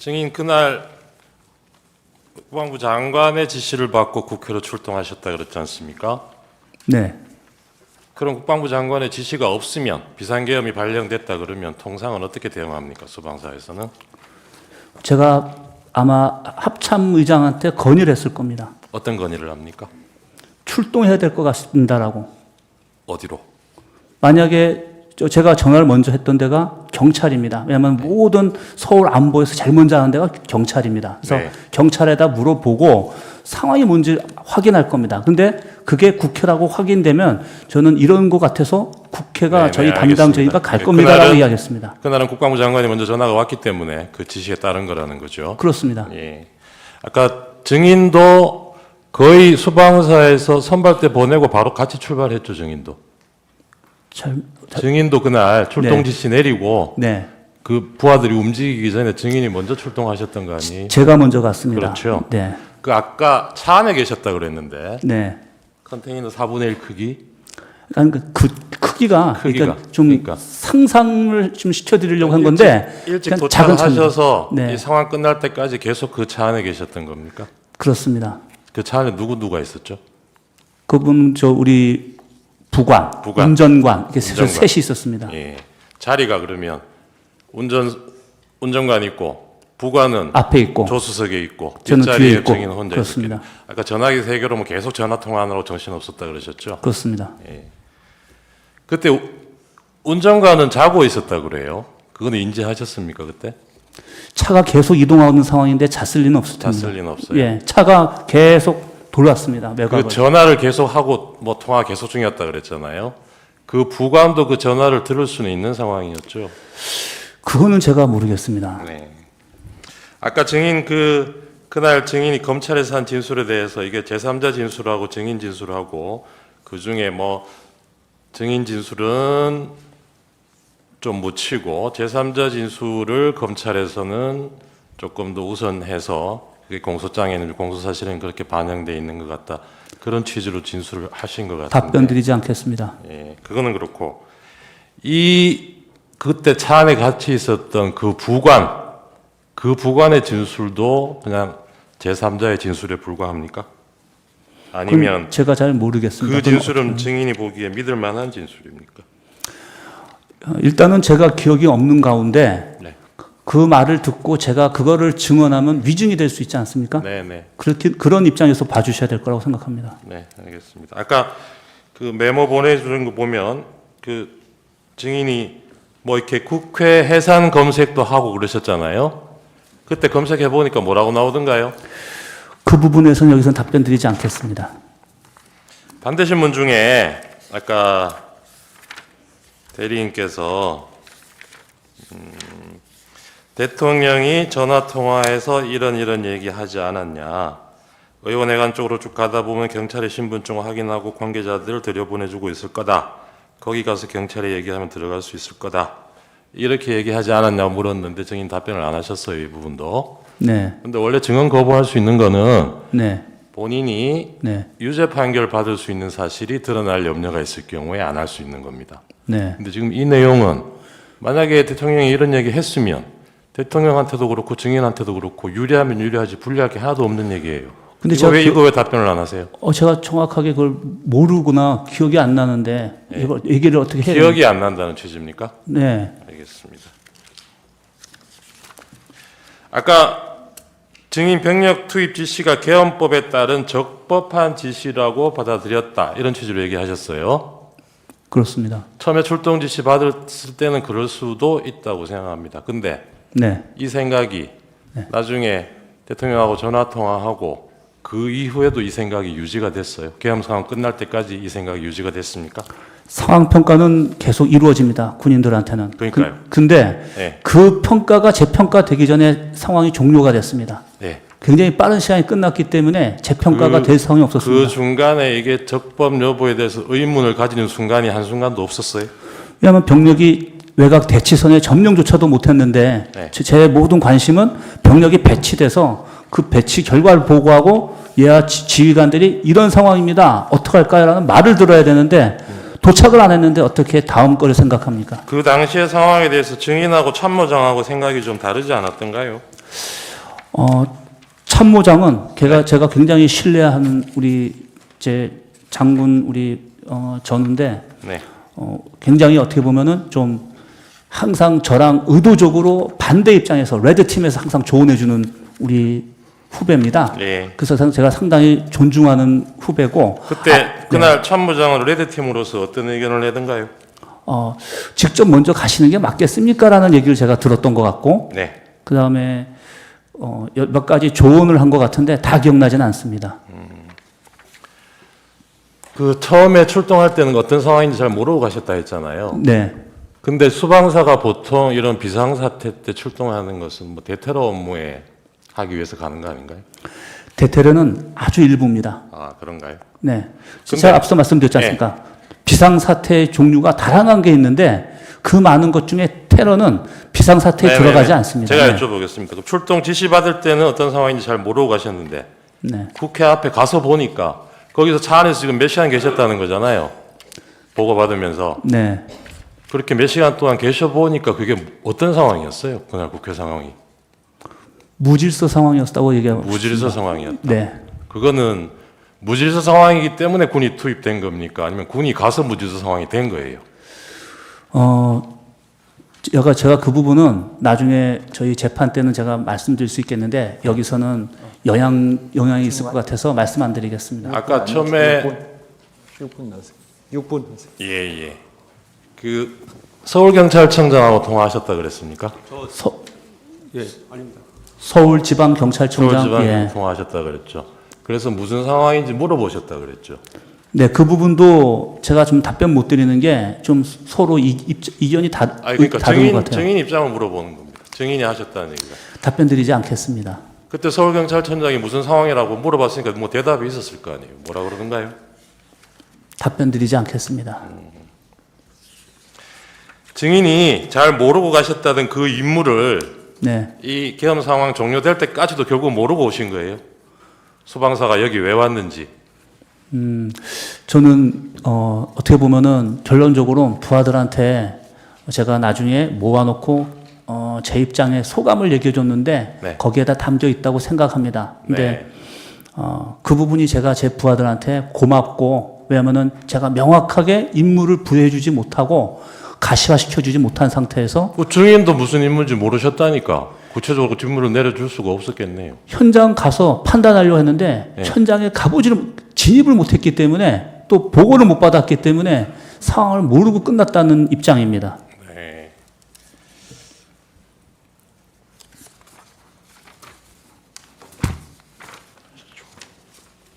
증인 그날 국방부 장관의 지시를 받고 국회로 출동하셨다 그랬지 않습니까? 네. 그럼 국방부 장관의 지시가 없으면 비상계엄이 발령됐다 그러면 통상은 어떻게 대응합니까? 소방사에서는? 제가 아마 합참의장한테 건의를 했을 겁니다. 어떤 건의를 합니까? 출동해야 될 것 같습니다라고. 어디로? 만약에 제가 전화를 먼저 했던 데가 경찰입니다. 왜냐하면 모든 서울 안보에서 제일 먼저 하는 데가 경찰입니다. 그래서 네. 경찰에다 물어보고 상황이 뭔지 확인할 겁니다. 근데 그게 국회라고 확인되면 저는 이런 것 같아서 국회가 네, 저희 네, 담당 저희가 갈 네, 겁니다라고 이야기했습니다. 그날은 국방부 장관이 먼저 전화가 왔기 때문에 그 지시에 따른 거라는 거죠. 그렇습니다. 예. 아까 증인도 거의 소방사에서 선발대 보내고 바로 같이 출발했죠, 증인도. 증인도 그날 출동 네. 지시 내리고 네. 그 부하들이 움직이기 전에 증인이 먼저 출동하셨던 거 아니? 제가 먼저 갔습니다. 그렇죠. 네. 그 아까 차 안에 계셨다 그랬는데 네. 컨테이너 4분의 1 크기? 그러니까 그 크기가 그러니까 좀 그러니까. 상상을 좀 시켜드리려고 한 건데 일찍 그냥 작은 도착하셔서 차입니다. 네. 이 상황 끝날 때까지 계속 그 차 안에 계셨던 겁니까? 그렇습니다. 그 차 안에 누가 있었죠? 그분 우리 부관, 운전관 이렇게 운전관. 셋이 있었습니다. 예. 자리가 그러면 운전관 있고 부관은 앞에 있고 조수석에 있고 저는 뒤에 뒷자리에 있고 증인 혼자 그렇습니다. 있었기 아까 전화기 3개로 뭐 계속 전화 통화하느라고 정신 없었다 그러셨죠? 그렇습니다. 그때 운전관은 자고 있었다 그래요. 그건 인지하셨습니까 그때? 차가 계속 이동하는 상황인데 잤을 리는 없을 텐데. 잤을 리는 없어요. 예, 차가 계속 돌았습니다. 매각을. 그 전화를 계속 하고 뭐 통화 계속 중이었다 그랬잖아요. 그 부관도 그 전화를 들을 수는 있는 상황이었죠. 그거는 제가 모르겠습니다. 네. 아까 증인 그날 증인이 검찰에서 한 진술에 대해서 이게 제3자 진술하고 증인 진술하고 그 중에 뭐 증인 진술은 좀 묻히고 제3자 진술을 검찰에서는 조금 더 우선해서 그게 공소장에는 공소사실은 그렇게 반영돼 있는 것 같다. 그런 취지로 진술을 하신 것 같은데. 답변 드리지 않겠습니다. 예, 그거는 그렇고 그때 차 안에 같이 있었던 그 부관의 진술도 그냥 제3자의 진술에 불과합니까? 아니면 그건 제가 잘 모르겠습니다. 그 진술은 증인이 보기에 믿을 만한 진술입니까? 일단은 제가 기억이 없는 가운데 네. 그 말을 듣고 제가 그거를 증언하면 위증이 될 수 있지 않습니까? 네. 그런 입장에서 봐주셔야 될 거라고 생각합니다. 네, 알겠습니다. 아까 그 메모 보내주는 거 보면 그 증인이 뭐 이렇게 국회 해산 검색도 하고 그러셨잖아요. 그때 검색해 보니까 뭐라고 나오던가요? 그 부분에서는 여기서 답변 드리지 않겠습니다. 반대신문 중에 아까 대리인께서 대통령이 전화통화해서 이런 얘기하지 않았냐. 의원회관 쪽으로 쭉 가다 보면 경찰의 신분증 확인하고 관계자들을 들여보내주고 있을 거다. 거기 가서 경찰에 얘기하면 들어갈 수 있을 거다. 이렇게 얘기하지 않았냐고 물었는데 증인 답변을 안 하셨어요. 이 부분도. 네. 근데 원래 증언 거부할 수 있는 거는 네. 본인이 네. 유죄 판결 받을 수 있는 사실이 드러날 염려가 있을 경우에 안 할 수 있는 겁니다. 네. 근데 지금 이 내용은 만약에 대통령이 이런 얘기 했으면 대통령한테도 그렇고 증인한테도 그렇고 유리하면 유리하지 불리할 게 하나도 없는 얘기예요. 근데 이거 왜 답변을 안 하세요? 제가 정확하게 그걸 모르거나 기억이 안 나는데 이걸 얘기를 어떻게 해야 기억이 안 난다는 취지입니까? 네. 알겠습니다. 아까 증인 병력 투입 지시가 개헌법에 따른 적법한 지시라고 받아들였다. 이런 취지로 얘기하셨어요. 그렇습니다. 처음에 출동 지시 받았을 때는 그럴 수도 있다고 생각합니다. 근데 네. 이 생각이 나중에 대통령하고 전화 통화하고 그 이후에도 이 생각이 유지가 됐어요. 계엄 상황 끝날 때까지 이 생각이 유지가 됐습니까? 상황 평가는 계속 이루어집니다. 군인들한테는. 그러니까요. 근데 네. 그 평가가 재평가되기 전에 상황이 종료가 됐습니다. 네. 굉장히 빠른 시간이 끝났기 때문에 재평가가 될 상황이 없었습니다. 그 중간에 이게 적법 여부에 대해서 의문을 가지는 순간이 한순간도 없었어요. 왜냐하면 병력이 외곽 대치선에 점령조차도 못했는데 네. 제 모든 관심은 병력이 배치돼서 그 배치 결과를 보고하고 예하 지휘관들이 이런 상황입니다. 어떻게 할까요?라는 말을 들어야 되는데 도착을 안 했는데 어떻게 다음 거를 생각합니까? 그 당시의 상황에 대해서 증인하고 참모장하고 생각이 좀 다르지 않았던가요? 참모장은 제가 굉장히 신뢰하는 우리 제 장군 전우인데 네. 굉장히 어떻게 보면은 좀 항상 저랑 의도적으로 반대 입장에서 레드 팀에서 항상 조언해주는 우리 후배입니다. 예. 그래서 제가 상당히 존중하는 후배고. 그때 그날 참모장은 레드팀으로서 어떤 의견을 내던가요? 직접 먼저 가시는 게 맞겠습니까라는 얘기를 제가 들었던 것 같고. 네. 그 다음에 몇 가지 조언을 한 것 같은데 다 기억나지는 않습니다. 그 처음에 출동할 때는 어떤 상황인지 잘 모르고 가셨다 했잖아요. 네. 근데 수방사가 보통 이런 비상사태 때 출동하는 것은 뭐 대테러 업무에 하기 위해서 가는 거 아닌가요? 대테러는 아주 일부입니다. 아, 그런가요? 네. 근데- 제가 앞서 말씀드렸지 않습니까? 비상사태의 종류가 다양한 게 있는데 그 많은 것 중에 테러는 비상사태에 네네네. 들어가지 않습니다. 제가 네. 여쭤보겠습니다. 그럼 출동 지시 받을 때는 어떤 상황인지 잘 모르고 가셨는데 네. 국회 앞에 가서 보니까 거기서 차 안에서 지금 몇 시간 계셨다는 거잖아요. 보고 받으면서 네. 그렇게 몇 시간 동안 계셔 보니까 그게 어떤 상황이었어요? 그날 국회 상황이 무질서 상황이었다고 얘기하고 무질서 상황이었다. 네. 그거는 무질서 상황이기 때문에 군이 투입된 겁니까? 아니면 군이 가서 무질서 상황이 된 거예요? 제가 그 부분은 나중에 저희 재판 때는 제가 말씀드릴 수 있겠는데 여기서는 영향이 있을 것 같아서 말씀 안 드리겠습니다. 아까 처음에 6분 나세요. 6분 하세요. 예예. 그 서울경찰청장하고 통화하셨다 그랬습니까? 예, 아닙니다. 서울지방경찰청장. 서울지방 예. 통화하셨다 그랬죠. 그래서 무슨 상황인지 물어보셨다 그랬죠. 네, 그 부분도 제가 좀 답변 못 드리는 게 좀 서로 이견이 아니 그러니까 다른 것 같아요. 증인 입장을 물어보는 겁니다. 증인이 하셨다는 얘기가. 답변 드리지 않겠습니다. 그때 서울경찰청장이 무슨 상황이라고 물어봤으니까 뭐 대답이 있었을 거 아니에요. 뭐라 그러던가요? 답변 드리지 않겠습니다. 증인이 잘 모르고 가셨다던 그 임무를 네. 이 계엄 상황 종료될 때까지도 결국 모르고 오신 거예요. 소방사가 여기 왜 왔는지. 저는 어떻게 보면은 결론적으로 부하들한테 제가 나중에 모아놓고 제 입장에 소감을 얘기해 줬는데 네. 거기에다 담겨 있다고 생각합니다. 근데 네. 그 부분이 제가 제 부하들한테 고맙고 왜냐면은 제가 명확하게 임무를 부여해 주지 못하고 가시화시켜 주지 못한 상태에서 그 증인도 무슨 임무인지 모르셨다니까. 구체적으로 뒷물을 내려줄 수가 없었겠네요. 현장 가서 판단하려고 했는데 네. 현장에 진입을 못했기 때문에 또 보고를 못 받았기 때문에 상황을 모르고 끝났다는 입장입니다.